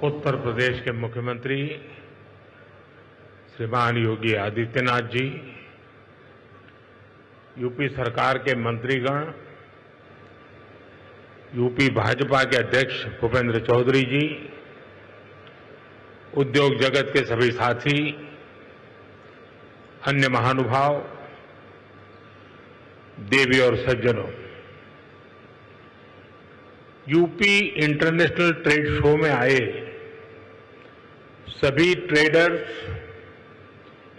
उत्तर प्रदेश के मुख्यमंत्री श्रीमान योगी आदित्यनाथ जी, यूपी सरकार के मंत्रीगण, यूपी भाजपा के अध्यक्ष भूपेंद्र चौधरी जी, उद्योग जगत के सभी साथी, अन्य महानुभाव, देवी और सज्जनों, यूपी इंटरनेशनल ट्रेड शो में आए सभी ट्रेडर्स,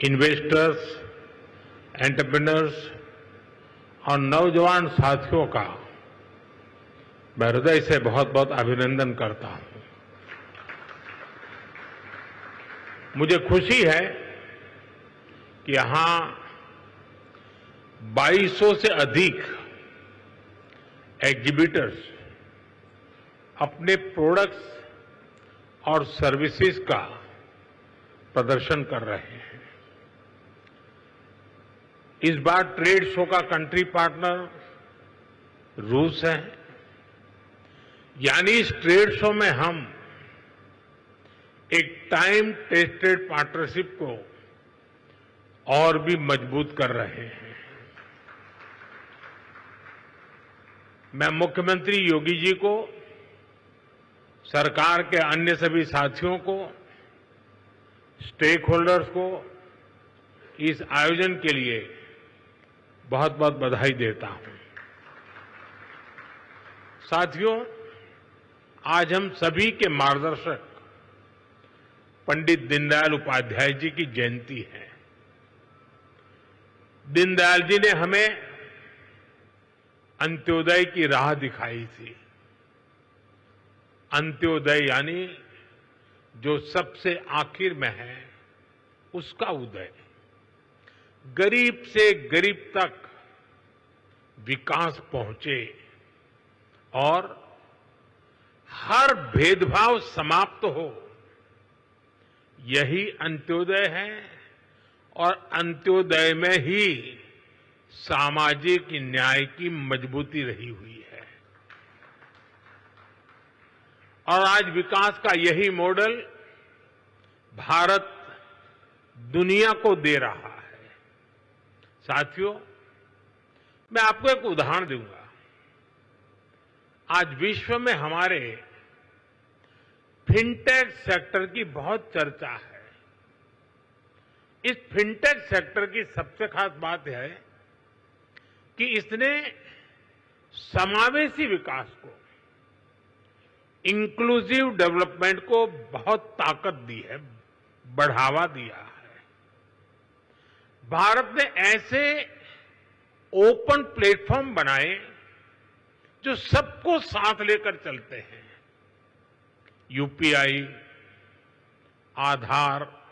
इन्वेस्टर्स, एंटरप्रेन्योर्स और नौजवान साथियों का मैं हृदय से बहुत बहुत अभिनंदन करता हूं। मुझे खुशी है कि यहां 2200 से अधिक एग्जीबिटर्स अपने प्रोडक्ट्स और सर्विसेज का प्रदर्शन कर रहे हैं। इस बार ट्रेड शो का कंट्री पार्टनर रूस है, यानी इस ट्रेड शो में हम एक टाइम टेस्टेड पार्टनरशिप को और भी मजबूत कर रहे हैं। मैं मुख्यमंत्री योगी जी को, सरकार के अन्य सभी साथियों को, स्टेक होल्डर्स को इस आयोजन के लिए बहुत बहुत बधाई देता हूं। साथियों, आज हम सभी के मार्गदर्शक पंडित दीनदयाल उपाध्याय जी की जयंती है। दीनदयाल जी ने हमें अंत्योदय की राह दिखाई थी। अंत्योदय यानी जो सबसे आखिर में है उसका उदय, गरीब से गरीब तक विकास पहुंचे और हर भेदभाव समाप्त हो, यही अंत्योदय है। और अंत्योदय में ही सामाजिक न्याय की मजबूती रही हुई है। और आज विकास का यही मॉडल भारत दुनिया को दे रहा है। साथियों, मैं आपको एक उदाहरण दूंगा। आज विश्व में हमारे फिनटेक सेक्टर की बहुत चर्चा है। इस फिनटेक सेक्टर की सबसे खास बात है कि इसने समावेशी विकास को, इंक्लूसिव डेवलपमेंट को बहुत ताकत दी है, बढ़ावा दिया है। भारत ने ऐसे ओपन प्लेटफॉर्म बनाए जो सबको साथ लेकर चलते हैं। यूपीआई, आधार,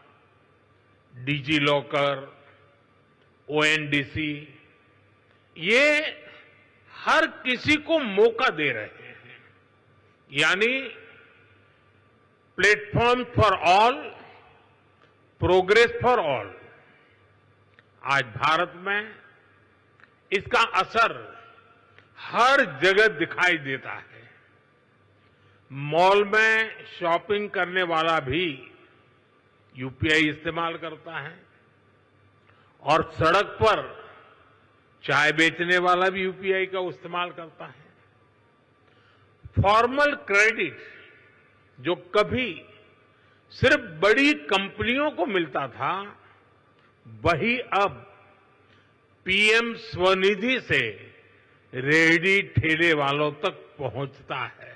डिजी लॉकर, ओएनडीसी, ये हर किसी को मौका दे रहे हैं। यानी platform for all, progress for all. आज भारत में इसका असर हर जगह दिखाई देता है। मॉल में शॉपिंग करने वाला भी यूपीआई इस्तेमाल करता है और सड़क पर चाय बेचने वाला भी यूपीआई का इस्तेमाल करता है। फॉर्मल क्रेडिट जो कभी सिर्फ बड़ी कंपनियों को मिलता था, वही अब पीएम स्वनिधि से रेहड़ी ठेले वालों तक पहुंचता है।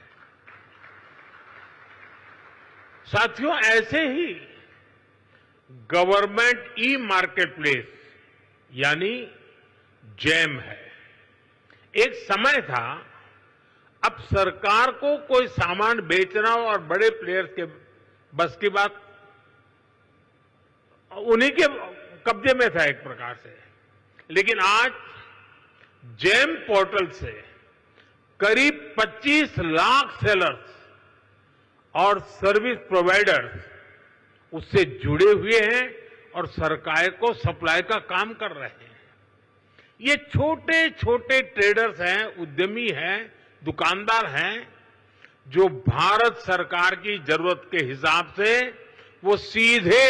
साथियों, ऐसे ही गवर्नमेंट ई मार्केटप्लेस यानी जैम है। एक समय था, अब सरकार को कोई सामान बेचना और बड़े प्लेयर्स के बस की बात, उन्हीं के कब्जे में था एक प्रकार से। लेकिन आज जैम पोर्टल से करीब 25 लाख सेलर्स और सर्विस प्रोवाइडर्स उससे जुड़े हुए हैं और सरकार को सप्लाई का काम कर रहे हैं। ये छोटे छोटे ट्रेडर्स हैं, उद्यमी हैं, दुकानदार हैं, जो भारत सरकार की जरूरत के हिसाब से वो सीधे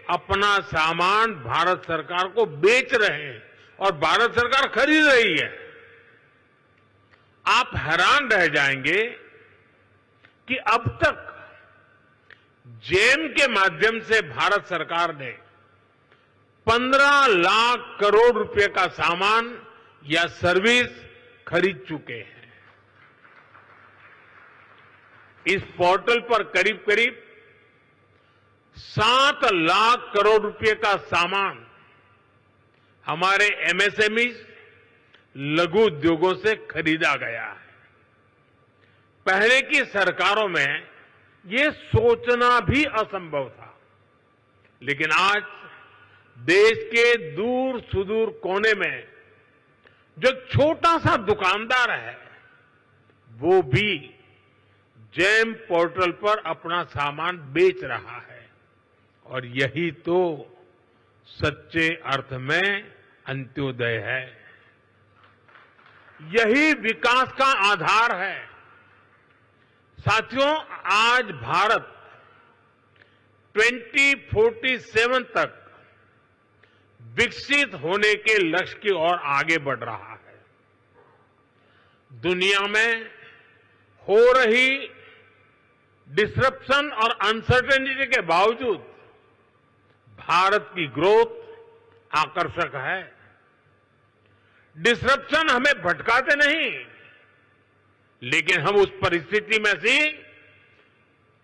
अपना सामान भारत सरकार को बेच रहे हैं और भारत सरकार खरीद रही है। आप हैरान रह जाएंगे कि अब तक जेम के माध्यम से भारत सरकार ने 15 लाख करोड़ रुपए का सामान या सर्विस खरीद चुके हैं। इस पोर्टल पर करीब करीब 7 लाख करोड़ रुपए का सामान हमारे एमएसएमई लघु उद्योगों से खरीदा गया है। पहले की सरकारों में ये सोचना भी असंभव था, लेकिन आज देश के दूर सुदूर कोने में जो छोटा सा दुकानदार है वो भी जेम पोर्टल पर अपना सामान बेच रहा है और यही तो सच्चे अर्थ में अंत्योदय है। यही विकास का आधार है। साथियों, आज भारत 2047 तक विकसित होने के लक्ष्य की ओर आगे बढ़ रहा है। दुनिया में हो रही डिसरप्शन और अनसर्टेनिटी के बावजूद भारत की ग्रोथ आकर्षक है। डिसरप्शन हमें भटकाते नहीं, लेकिन हम उस परिस्थिति में से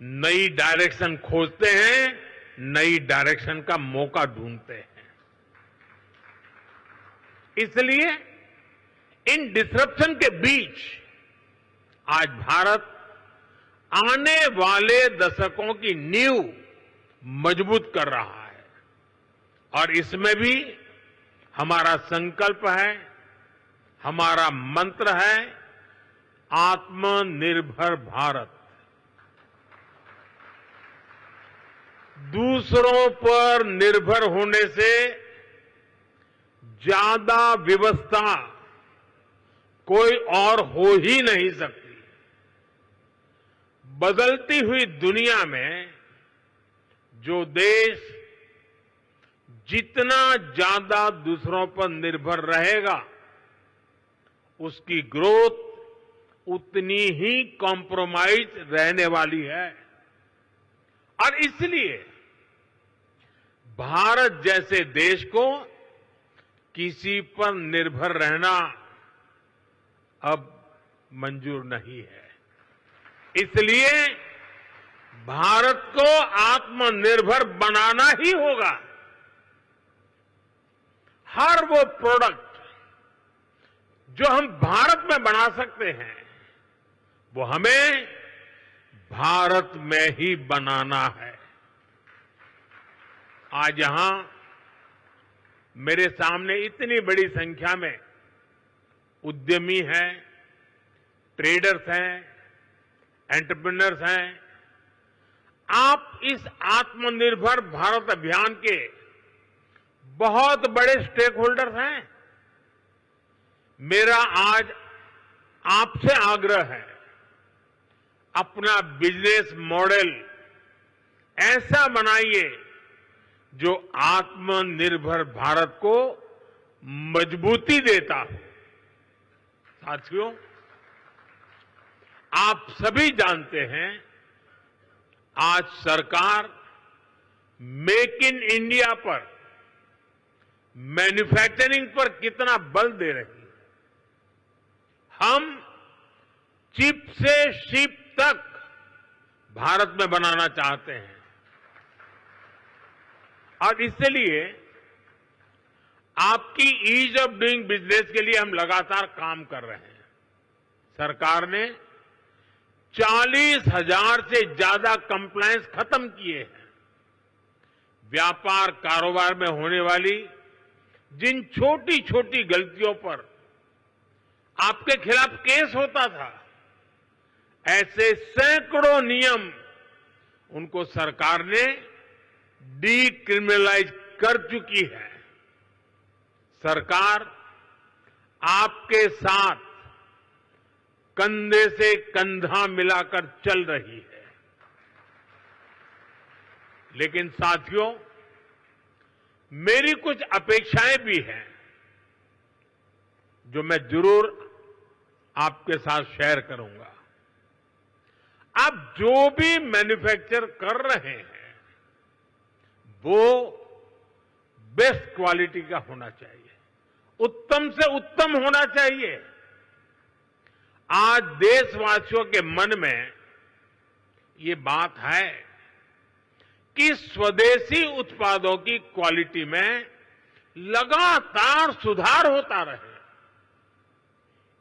नई डायरेक्शन खोजते हैं, नई डायरेक्शन का मौका ढूंढते हैं। इसलिए इन डिसरप्शन के बीच आज भारत आने वाले दशकों की नींव मजबूत कर रहा है और इसमें भी हमारा संकल्प है, हमारा मंत्र है आत्मनिर्भर भारत। दूसरों पर निर्भर होने से ज्यादा व्यवस्था कोई और हो ही नहीं सकती। बदलती हुई दुनिया में जो देश जितना ज्यादा दूसरों पर निर्भर रहेगा उसकी ग्रोथ उतनी ही कॉम्प्रोमाइज रहने वाली है। और इसलिए भारत जैसे देश को किसी पर निर्भर रहना अब मंजूर नहीं है। इसलिए भारत को आत्मनिर्भर बनाना ही होगा। हर वो प्रोडक्ट जो हम भारत में बना सकते हैं वो हमें भारत में ही बनाना है। आज यहां मेरे सामने इतनी बड़ी संख्या में उद्यमी हैं, ट्रेडर्स हैं, एंटरप्रेन्योर्स हैं। आप इस आत्मनिर्भर भारत अभियान के बहुत बड़े स्टेक होल्डर्स हैं। मेरा आज आपसे आग्रह है, अपना बिजनेस मॉडल ऐसा बनाइए जो आत्मनिर्भर भारत को मजबूती देता हो। साथियों, आप सभी जानते हैं आज सरकार मेक इन इंडिया पर, मैन्युफैक्चरिंग पर कितना बल दे रही है। हम चिप से शिप तक भारत में बनाना चाहते हैं और इसलिए आपकी ईज ऑफ डूइंग बिजनेस के लिए हम लगातार काम कर रहे हैं। सरकार ने 40,000 से ज्यादा कंप्लायंस खत्म किए हैं। व्यापार कारोबार में होने वाली जिन छोटी छोटी गलतियों पर आपके खिलाफ केस होता था, ऐसे सैकड़ों नियम उनको सरकार ने डीक्रिमिनलाइज कर चुकी है। सरकार आपके साथ कंधे से कंधा मिलाकर चल रही है। लेकिन साथियों, मेरी कुछ अपेक्षाएं भी हैं जो मैं जरूर आपके साथ शेयर करूंगा। आप जो भी मैन्युफैक्चर कर रहे हैं वो बेस्ट क्वालिटी का होना चाहिए, उत्तम से उत्तम होना चाहिए। आज देशवासियों के मन में ये बात है कि स्वदेशी उत्पादों की क्वालिटी में लगातार सुधार होता रहे,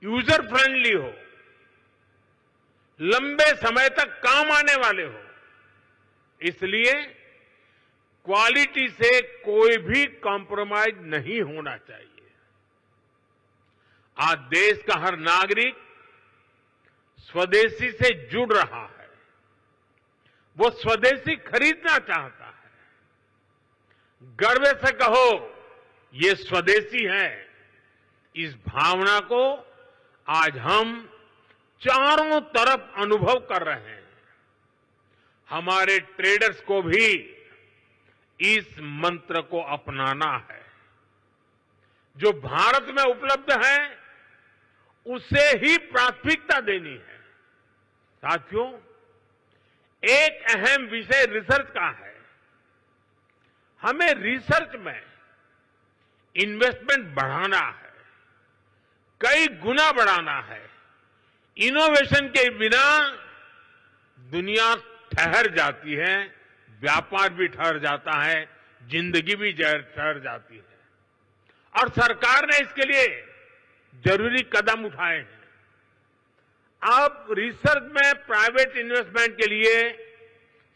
यूजर फ्रेंडली हो, लंबे समय तक काम आने वाले हो। इसलिए क्वालिटी से कोई भी कॉम्प्रोमाइज नहीं होना चाहिए। आज देश का हर नागरिक स्वदेशी से जुड़ रहा है, वो स्वदेशी खरीदना चाहता है। गर्व से कहो ये स्वदेशी है। इस भावना को आज हम चारों तरफ अनुभव कर रहे हैं। हमारे ट्रेडर्स को भी इस मंत्र को अपनाना है। जो भारत में उपलब्ध है उसे ही प्राथमिकता देनी है। साथियों, एक अहम विषय रिसर्च का है। हमें रिसर्च में इन्वेस्टमेंट बढ़ाना है, कई गुना बढ़ाना है। इनोवेशन के बिना दुनिया ठहर जाती है, व्यापार भी ठहर जाता है, जिंदगी भी ठहर जाती है। और सरकार ने इसके लिए जरूरी कदम उठाए हैं। अब रिसर्च में प्राइवेट इन्वेस्टमेंट के लिए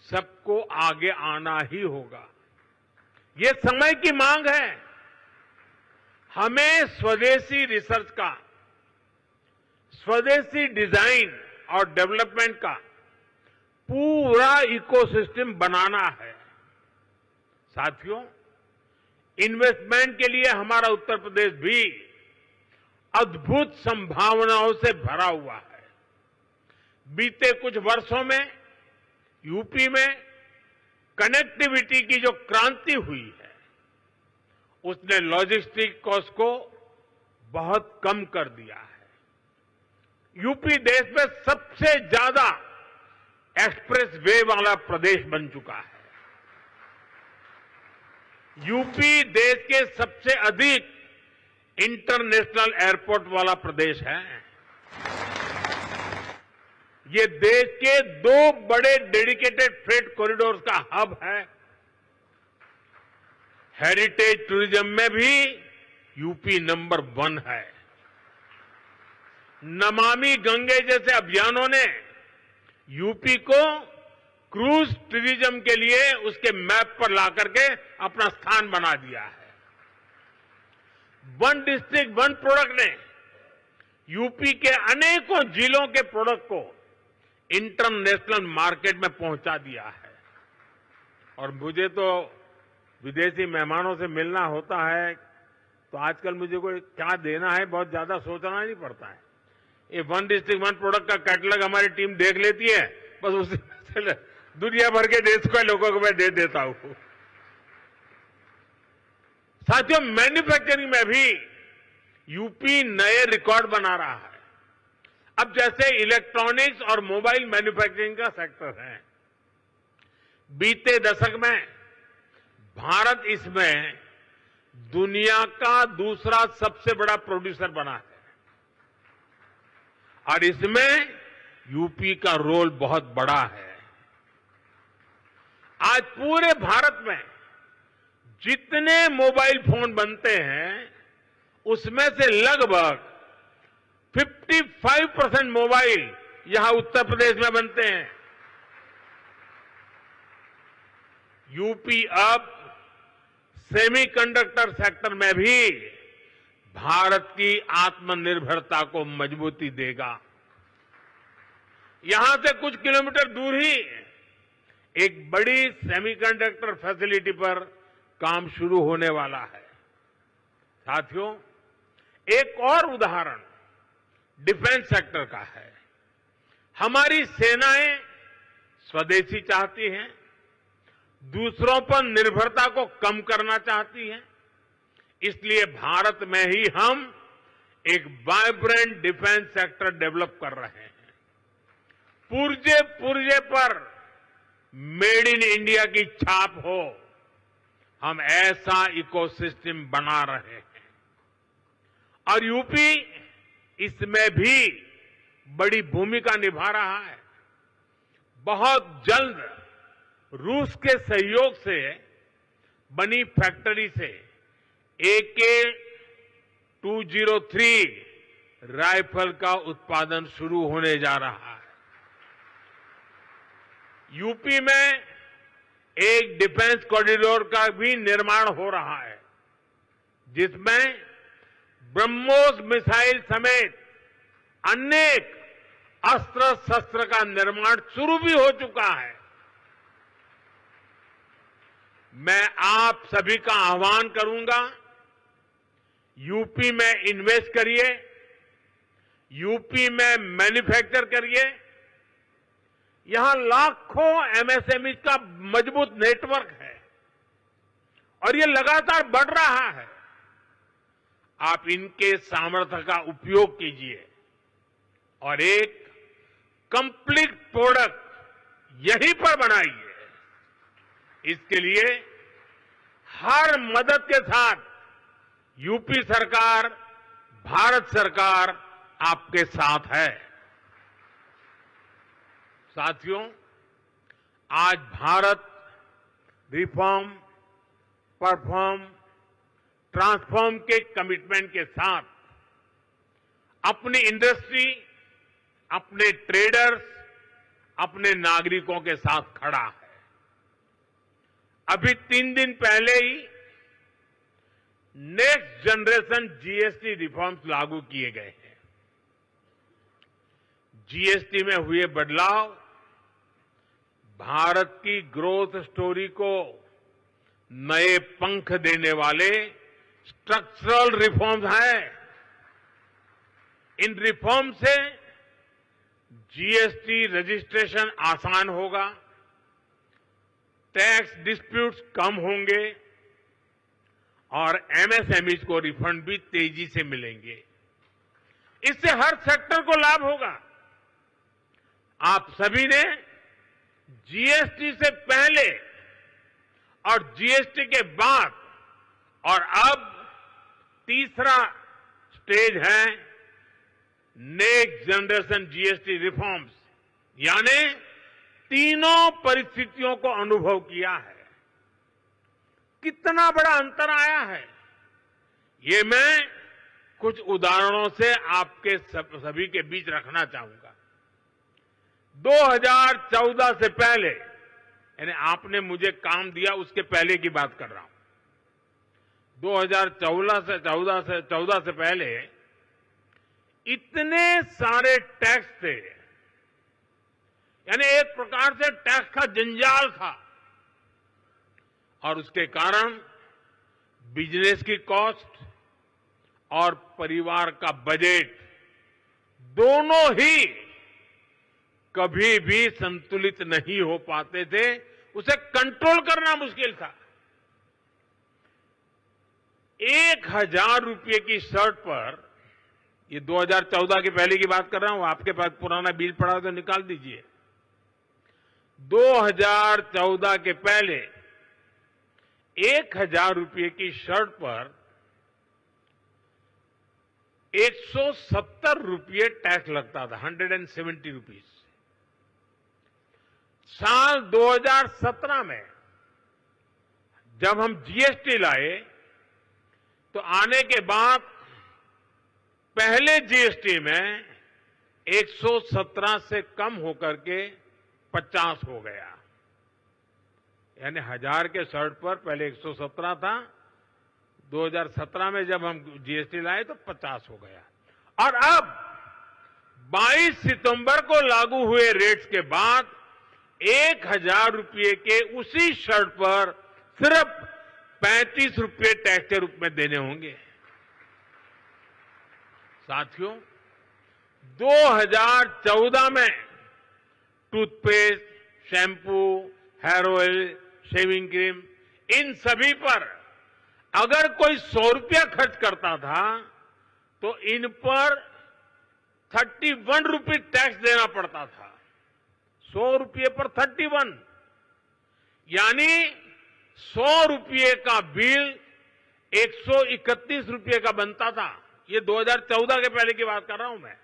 सबको आगे आना ही होगा। ये समय की मांग है। हमें स्वदेशी रिसर्च का, स्वदेशी डिजाइन और डेवलपमेंट का पूरा इकोसिस्टम बनाना है। साथियों, इन्वेस्टमेंट के लिए हमारा उत्तर प्रदेश भी अद्भुत संभावनाओं से भरा हुआ है। बीते कुछ वर्षों में यूपी में कनेक्टिविटी की जो क्रांति हुई है उसने लॉजिस्टिक कॉस्ट को बहुत कम कर दिया है। यूपी देश में सबसे ज्यादा एक्सप्रेस वे वाला प्रदेश बन चुका है। यूपी देश के सबसे अधिक इंटरनेशनल एयरपोर्ट वाला प्रदेश है। ये देश के 2 बड़े डेडिकेटेड फ्रेट कॉरिडोर्स का हब है। हेरिटेज टूरिज्म में भी यूपी नंबर 1 है। नमामि गंगे जैसे अभियानों ने यूपी को क्रूज टूरिज्म के लिए उसके मैप पर ला करके अपना स्थान बना दिया है। वन डिस्ट्रिक्ट वन प्रोडक्ट ने यूपी के अनेकों जिलों के प्रोडक्ट को इंटरनेशनल मार्केट में पहुंचा दिया है। और मुझे तो विदेशी मेहमानों से मिलना होता है तो आजकल मुझे कोई क्या देना है बहुत ज्यादा सोचना नहीं पड़ता है। ये वन डिस्ट्रिक्ट वन प्रोडक्ट का कैटलॉग हमारी टीम देख लेती है, बस उसी से दुनिया भर के देश के लोगों को मैं दे देता हूं। साथियों, मैन्युफैक्चरिंग में भी यूपी नए रिकॉर्ड बना रहा है। अब जैसे इलेक्ट्रॉनिक्स और मोबाइल मैन्युफैक्चरिंग का सेक्टर है, बीते दशक में भारत इसमें दुनिया का दूसरा सबसे बड़ा प्रोड्यूसर बना है और इसमें यूपी का रोल बहुत बड़ा है। आज पूरे भारत में जितने मोबाइल फोन बनते हैं उसमें से लगभग 55% मोबाइल यहां उत्तर प्रदेश में बनते हैं। यूपी अब सेमीकंडक्टर सेक्टर में भी भारत की आत्मनिर्भरता को मजबूती देगा। यहां से कुछ किलोमीटर दूर ही एक बड़ी सेमीकंडक्टर फैसिलिटी पर काम शुरू होने वाला है। साथियों, एक और उदाहरण डिफेंस सेक्टर का है। हमारी सेनाएं स्वदेशी चाहती हैं, दूसरों पर निर्भरता को कम करना चाहती हैं। इसलिए भारत में ही हम एक वाइब्रेंट डिफेंस सेक्टर डेवलप कर रहे हैं। पुर्जे पुर्जे पर मेड इन इंडिया की छाप हो, हम ऐसा इकोसिस्टम बना रहे हैं। और यूपी इसमें भी बड़ी भूमिका निभा रहा है। बहुत जल्द रूस के सहयोग से बनी फैक्ट्री से AK-203 राइफल का उत्पादन शुरू होने जा रहा है। यूपी में एक डिफेंस कॉरिडोर का भी निर्माण हो रहा है, जिसमें ब्रह्मोस मिसाइल समेत अनेक अस्त्र शस्त्र का निर्माण शुरू भी हो चुका है। मैं आप सभी का आह्वान करूंगा, यूपी में इन्वेस्ट करिए, यूपी में मैन्युफैक्चर करिए। यहां लाखों एमएसएमई का मजबूत नेटवर्क है और ये लगातार बढ़ रहा है। आप इनके सामर्थ्य का उपयोग कीजिए और एक कंप्लीट प्रोडक्ट यहीं पर बनाइए। इसके लिए हर मदद के साथ यूपी सरकार, भारत सरकार आपके साथ है। साथियों, आज भारत रिफॉर्म, परफॉर्म, ट्रांसफॉर्म के कमिटमेंट के साथ अपनी इंडस्ट्री, अपने ट्रेडर्स, अपने नागरिकों के साथ खड़ा है। अभी 3 दिन पहले ही नेक्स्ट जनरेशन जीएसटी रिफॉर्म्स लागू किए गए हैं। जीएसटी में हुए बदलाव भारत की ग्रोथ स्टोरी को नए पंख देने वाले स्ट्रक्चरल रिफॉर्म्स हैं। इन रिफॉर्म से जीएसटी रजिस्ट्रेशन आसान होगा, टैक्स डिस्प्यूट्स कम होंगे और एमएसएमईज को रिफंड भी तेजी से मिलेंगे। इससे हर सेक्टर को लाभ होगा। आप सभी ने जीएसटी से पहले और जीएसटी के बाद और अब तीसरा स्टेज है नेक्स्ट जनरेशन जीएसटी रिफॉर्म्स, यानी तीनों परिस्थितियों को अनुभव किया है। कितना बड़ा अंतर आया है, ये मैं कुछ उदाहरणों से आपके सभी के बीच रखना चाहूंगा। 2014 से पहले, यानी आपने मुझे काम दिया उसके पहले की बात कर रहा हूं। 2014 से पहले इतने सारे टैक्स थे, यानी एक प्रकार से टैक्स का जंजाल था और उसके कारण बिजनेस की कॉस्ट और परिवार का बजट दोनों ही कभी भी संतुलित नहीं हो पाते थे। उसे कंट्रोल करना मुश्किल था। 1000 रुपये की शर्ट पर, ये 2014 के पहले की बात कर रहा हूं, आपके पास पुराना बिल पड़ा हो तो निकाल दीजिए। 2014 के पहले 1000 रुपये की शर्ट पर 170 रुपये टैक्स लगता था, 170 रुपीज। साल 2017 में जब हम जीएसटी लाए तो आने के बाद पहले जीएसटी में 117 से कम होकर के 50 हो गया। यानी 1000 के शर्ट पर पहले 117 था, 2017 में जब हम जीएसटी लाए तो 50 हो गया। और अब 22 सितंबर को लागू हुए रेट्स के बाद 1000 रुपये के उसी शर्ट पर सिर्फ 35 रुपये टैक्स के रूप में देने होंगे। साथियों, 2014 में toothpaste, shampoo, hair oil, shaving cream, इन सभी पर अगर कोई 100 रुपया खर्च करता था तो इन पर 31 रुपये टैक्स देना पड़ता था। 100 रुपये पर 31, यानी 100 रुपये का बिल 131 रुपये का बनता था। ये 2014 के पहले की बात कर रहा हूं मैं।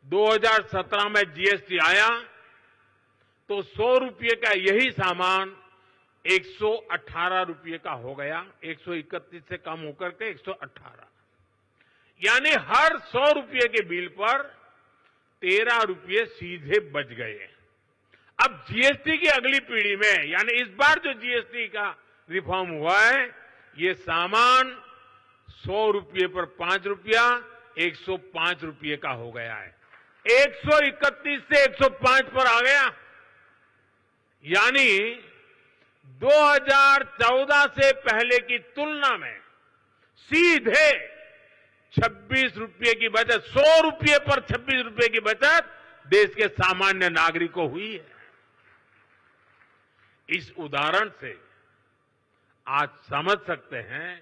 2017 में जीएसटी आया तो 100 रुपये का यही सामान 118 रुपये का हो गया। 131 से कम होकर के 118, यानी हर 100 रुपये के बिल पर 13 रुपये सीधे बच गए। अब जीएसटी की अगली पीढ़ी में, यानी इस बार जो जीएसटी का रिफॉर्म हुआ है, ये सामान 100 रुपये पर 5 रुपया 105 रुपये का हो गया है। 131 से 105 पर आ गया, यानी 2014 से पहले की तुलना में सीधे 26 रुपये की बचत, 100 रुपये पर 26 रुपये की बचत देश के सामान्य नागरिक को हुई है। इस उदाहरण से आज समझ सकते हैं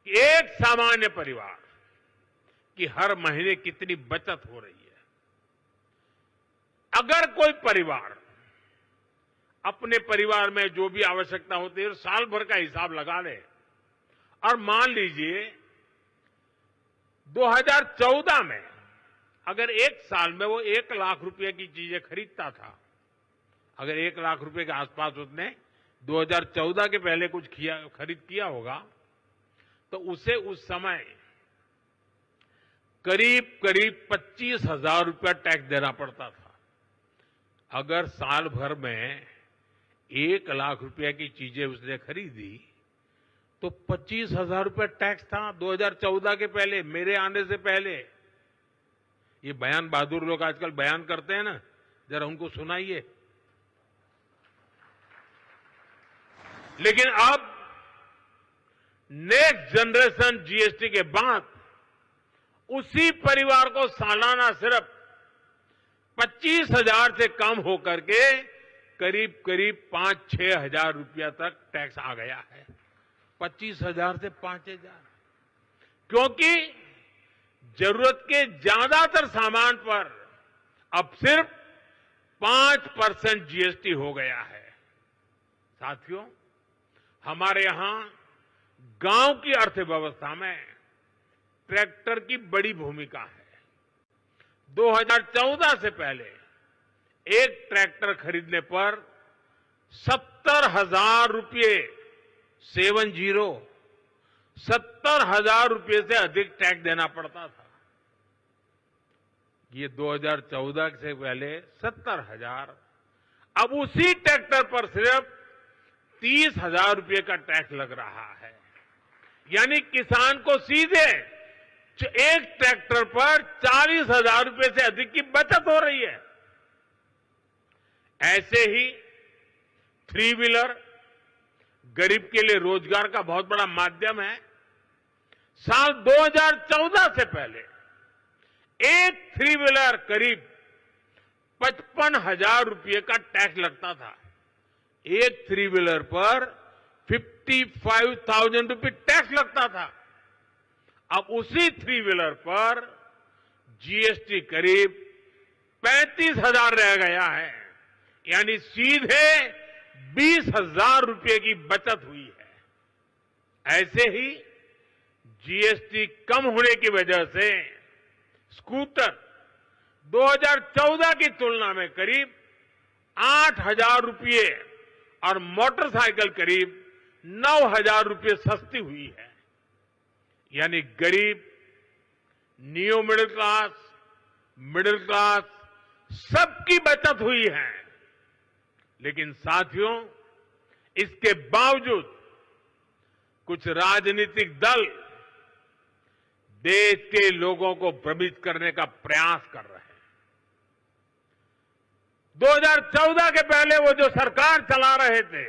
कि एक सामान्य परिवार की हर महीने कितनी बचत हो रही है। अगर कोई परिवार अपने परिवार में जो भी आवश्यकता होती है साल भर का हिसाब लगा ले, और मान लीजिए 2014 में अगर एक साल में वो 1 लाख रुपए की चीजें खरीदता था, अगर 1 लाख रुपए के आसपास उसने 2014 के पहले कुछ खरीद किया होगा, तो उसे उस समय करीब करीब 25,000 रुपया टैक्स देना पड़ता था। अगर साल भर में 1 लाख रुपया की चीजें उसने खरीदी तो 25,000 रुपया टैक्स था 2014 के पहले, मेरे आने से पहले। ये बयान बहादुर लोग आजकल बयान करते हैं ना, जरा उनको सुनाइए। लेकिन अब नेक्स्ट जनरेशन जीएसटी के बाद उसी परिवार को सालाना सिर्फ 25,000 से कम होकर के करीब करीब 5-6 हजार रुपया तक टैक्स आ गया है। 25,000 से 5,000, क्योंकि जरूरत के ज्यादातर सामान पर अब सिर्फ 5% जीएसटी हो गया है। साथियों, हमारे यहां गांव की अर्थव्यवस्था में ट्रैक्टर की बड़ी भूमिका है। 2014 से पहले एक ट्रैक्टर खरीदने पर 70,000 रुपये 70,000 रुपये से अधिक टैक्स देना पड़ता था। ये 2014 से पहले 70,000, अब उसी ट्रैक्टर पर सिर्फ 30,000 रुपये का टैक्स लग रहा है। यानी किसान को सीधे एक ट्रैक्टर पर 40,000 रुपये से अधिक की बचत हो रही है। ऐसे ही 3 व्हीलर गरीब के लिए रोजगार का बहुत बड़ा माध्यम है। साल 2014 से पहले एक 3 व्हीलर करीब 55,000 रुपये का टैक्स लगता था। एक 3 व्हीलर पर 55,000 रुपये टैक्स लगता था। अब उसी 3 व्हीलर पर जीएसटी करीब 35,000 रह गया है, यानी सीधे 20,000 रुपये की बचत हुई है। ऐसे ही जीएसटी कम होने की वजह से स्कूटर 2014 की तुलना में करीब 8,000 रुपये और मोटरसाइकिल करीब 9,000 रुपये सस्ती हुई है। यानी गरीब, नियो मिडिल क्लास सबकी बचत हुई है। लेकिन साथियों, इसके बावजूद कुछ राजनीतिक दल देश के लोगों को भ्रमित करने का प्रयास कर रहे हैं। 2014 के पहले वो जो सरकार चला रहे थे,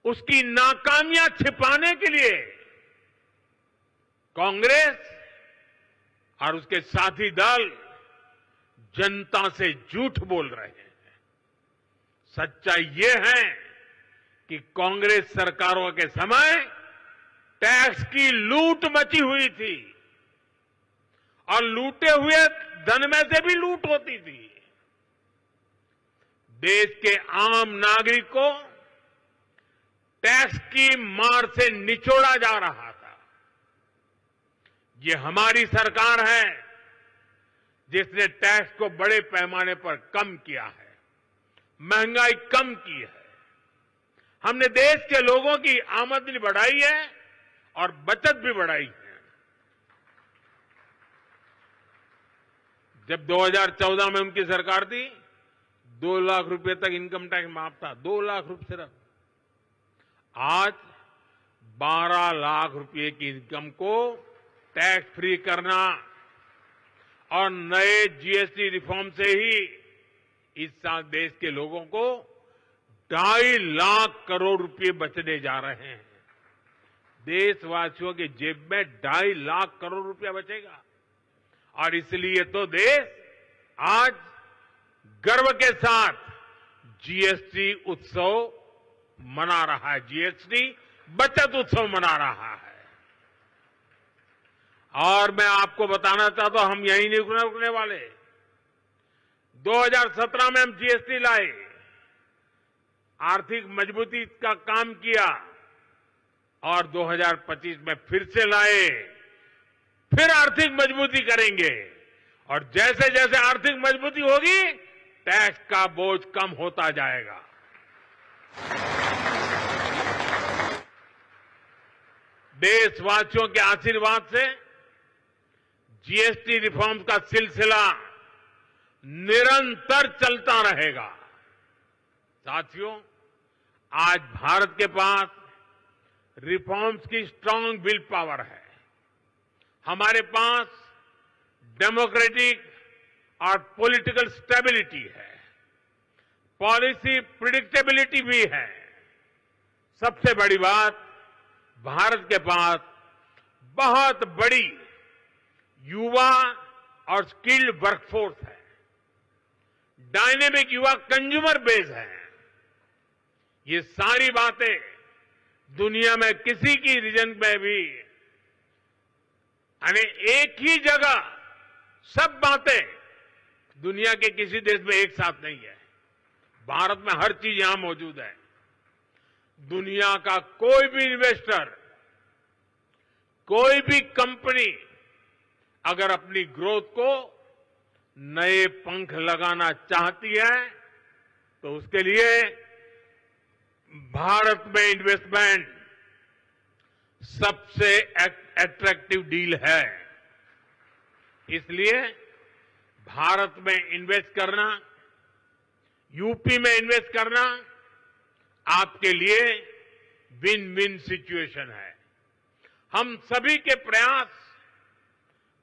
उसकी नाकामियां छिपाने के लिए कांग्रेस और उसके साथी दल जनता से झूठ बोल रहे हैं। सच्चाई ये है कि कांग्रेस सरकारों के समय टैक्स की लूट मची हुई थी और लूटे हुए धन में से भी लूट होती थी। देश के आम नागरिक को टैक्स की मार से निचोड़ा जा रहा था। ये हमारी सरकार है जिसने टैक्स को बड़े पैमाने पर कम किया है, महंगाई कम की है। हमने देश के लोगों की आमदनी बढ़ाई है और बचत भी बढ़ाई है। जब 2014 में उनकी सरकार थी, 2 लाख रुपए तक इनकम टैक्स माफ था, 2 लाख रुपए सिर्फ। आज 12 लाख रुपए की इनकम को टैक्स फ्री करना और नए जीएसटी रिफॉर्म से ही इस साल देश के लोगों को 2.5 लाख करोड़ रुपए बचने जा रहे हैं। देशवासियों के जेब में 2.5 लाख करोड़ रुपया बचेगा और इसलिए तो देश आज गर्व के साथ जीएसटी उत्सव मना रहा है, जीएसटी बचत उत्सव मना रहा है। और मैं आपको बताना चाहता हूं, हम यहीं नहीं रुकने वाले। 2017 में हम जीएसटी लाए, आर्थिक मजबूती का काम किया और 2025 में फिर से लाए, फिर आर्थिक मजबूती करेंगे और जैसे जैसे आर्थिक मजबूती होगी टैक्स का बोझ कम होता जाएगा। देशवासियों के आशीर्वाद से जीएसटी रिफॉर्म का सिलसिला निरंतर चलता रहेगा। साथियों, आज भारत के पास रिफॉर्म्स की स्ट्रांग विल पावर है। हमारे पास डेमोक्रेटिक और पॉलिटिकल स्टेबिलिटी है, पॉलिसी प्रिडिक्टेबिलिटी भी है। सबसे बड़ी बात, भारत के पास बहुत बड़ी युवा और स्किल्ड वर्कफोर्स है, डायनेमिक युवा कंज्यूमर बेस है। ये सारी बातें दुनिया में किसी की रीजन में भी, यानी एक ही जगह सब बातें दुनिया के किसी देश में एक साथ नहीं है। भारत में हर चीज यहां मौजूद है। दुनिया का कोई भी इन्वेस्टर, कोई भी कंपनी अगर अपनी ग्रोथ को नए पंख लगाना चाहती है तो उसके लिए भारत में इन्वेस्टमेंट सबसे अट्रैक्टिव डील है। इसलिए भारत में इन्वेस्ट करना, यूपी में इन्वेस्ट करना आपके लिए विन विन सिचुएशन है। हम सभी के प्रयास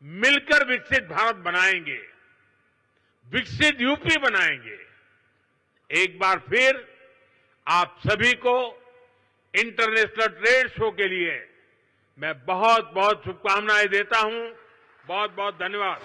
मिलकर विकसित भारत बनाएंगे, विकसित यूपी बनाएंगे। एक बार फिर आप सभी को इंटरनेशनल ट्रेड शो के लिए मैं बहुत बहुत शुभकामनाएं देता हूं। बहुत बहुत धन्यवाद।